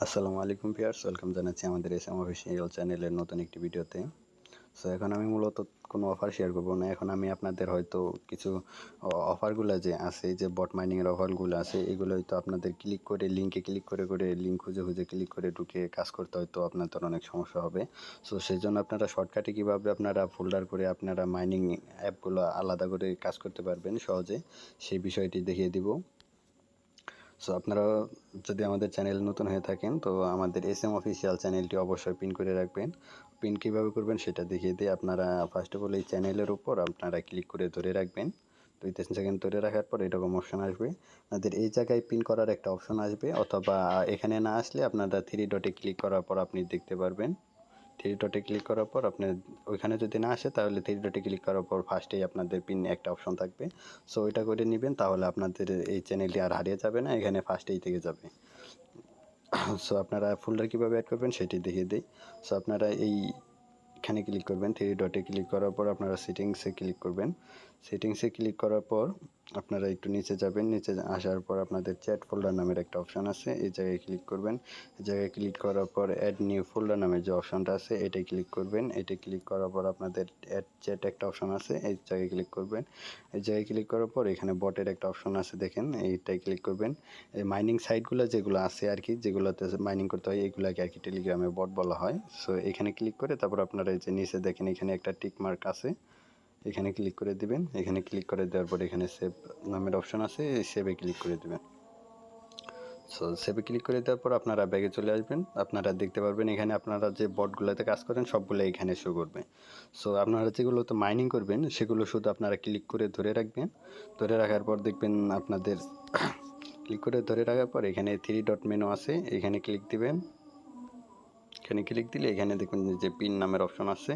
আসসালামু আলাইকুম viewers, welcome জানাচ্ছি আমাদের এসএম অফিসিয়াল চ্যানেলের নতুন একটি ভিডিওতে। সো এখন আমি মূলত কোনো অফার শেয়ার করব না। এখন আমি আপনাদের হয়তো কিছু অফারগুলো যে আছে, যে বট মাইনিংয়ের অফারগুলো আছে, এগুলো হয়তো আপনাদের ক্লিক করে লিঙ্কে ক্লিক করে লিঙ্ক খুঁজে খুঁজে ক্লিক করে ঢুকে কাজ করতে হয়তো আপনাদের অনেক সমস্যা হবে। সো সেই জন্য আপনারা শর্টকাটে কীভাবে আপনারা ফোল্ডার করে আপনারা মাইনিং অ্যাপগুলো আলাদা করে কাজ করতে পারবেন সহজে, সেই বিষয়টি দেখিয়ে দিব। সো আপনারা যদি আমাদের চ্যানেল নতুন হয়ে থাকেন তো আমাদের এসএম অফিসিয়াল চ্যানেলটি অবশ্যই পিন করে রাখবেন। পিন কীভাবে করবেন সেটা দেখিয়ে দিয়ে আপনারা ফার্স্ট অফ অল এই চ্যানেলের উপর আপনারা ক্লিক করে ধরে রাখবেন। 2-3 সেকেন্ড ধরে রাখার পর এরকম অপশন আসবে। আপনাদের এই জায়গায় পিন করার একটা অপশন আসবে, অথবা এখানে না আসলে আপনারা 3 ডটে ক্লিক করার পর আপনি দেখতে পারবেন। 3 ডটে ক্লিক করার পর আপনার ওইখানে যদি না আসে তাহলে 3 ডটে ক্লিক করার পর ফার্স্টেই আপনাদের পিন একটা অপশন থাকবে। সো ওইটা করে নেবেন, তাহলে আপনাদের এই চ্যানেলটি আর হারিয়ে যাবে না, এখানে ফার্স্টেই থেকে যাবে। সো আপনারা ফোল্ডার কীভাবে অ্যাড করবেন সেটি দেখিয়ে দিই। সো আপনারা এখানে ক্লিক করবেন, 3 ডটে ক্লিক করার পর আপনারা সেটিংসে ক্লিক করবেন। সেটিংসে ক্লিক করার পর আপনারা একটু নিচে যাবেন, নিচে আসার পর আপনাদের চ্যাট ফোল্ডার নামের একটা অপশন আছে, এই জায়গায় ক্লিক করবেন। এই জায়গায় ক্লিক করার পর অ্যাড নিউ ফোল্ডার নামের যে অপশনটা আছে এটাই ক্লিক করবেন। এটা ক্লিক করার পর আপনাদের অ্যাড চ্যাট একটা অপশন আছে, এই জায়গায় ক্লিক করবেন। এই জায়গায় ক্লিক করার পর এখানে বটের একটা অপশন আছে, দেখেন এইটাই ক্লিক করবেন। এই মাইনিং সাইটগুলো যেগুলো আছে আর কি, যেগুলোতে মাইনিং করতে হয় এগুলোকে আর কি টেলিগ্রামে বট বলা হয়। সো এখানে ক্লিক করে তারপর আপনারা এই যে নিচে দেখেন এখানে একটা টিক মার্ক আছে, এখানে ক্লিক করে দিবেন। এখানে ক্লিক করে দেওয়ার পর এখানে সেভ নামের অপশন আছে, এই সেভে ক্লিক করে দিবেন। সো সেভে ক্লিক করে দেওয়ার পর আপনারা ব্যাগে চলে আসবেন। আপনারা দেখতে পারবেন এখানে আপনারা যে বটগুলোতে কাজ করেন সবগুলো এখানে শো করবে। সো আপনারা যেগুলোতে মাইনিং করবেন সেগুলো শুধু আপনারা ক্লিক করে ধরে রাখবেন। ধরে রাখার পর দেখবেন আপনাদের ক্লিক করে ধরে রাখার পর এখানে 3 ডট মেনু আছে, এখানে ক্লিক দিবেন। এখানে ক্লিক দিলে এখানে দেখবেন যে পিন নামের অপশন আছে,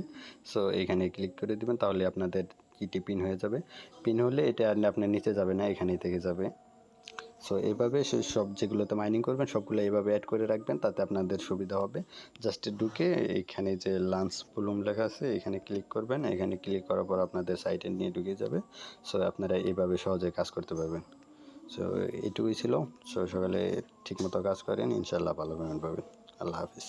সো এখানে ক্লিক করে দিবেন, তাহলে আপনাদের কিটি পিন হয়ে যাবে। পিন হলে এটা আর আপনার নিচে যাবে না, এখানেই থেকে যাবে। সো এইভাবে সব যেগুলোতে মাইনিং করবেন সবগুলো এইভাবে অ্যাড করে রাখবেন, তাতে আপনাদের সুবিধা হবে। জাস্ট ঢুকে এখানে যে লাঞ্চ ভলিউম লেখা আছে এখানে ক্লিক করবেন। এখানে ক্লিক করার পর আপনাদের সাইটে নিয়ে ঢুকে যাবে। সো আপনারা এইভাবে সহজে কাজ করতে পারবেন। সো এটুকুই ছিল। সো সকালে ঠিকমতো কাজ করেন, ইনশাল্লাহ ভালো পেমেন্ট পাবেন। আল্লাহ হাফিজ।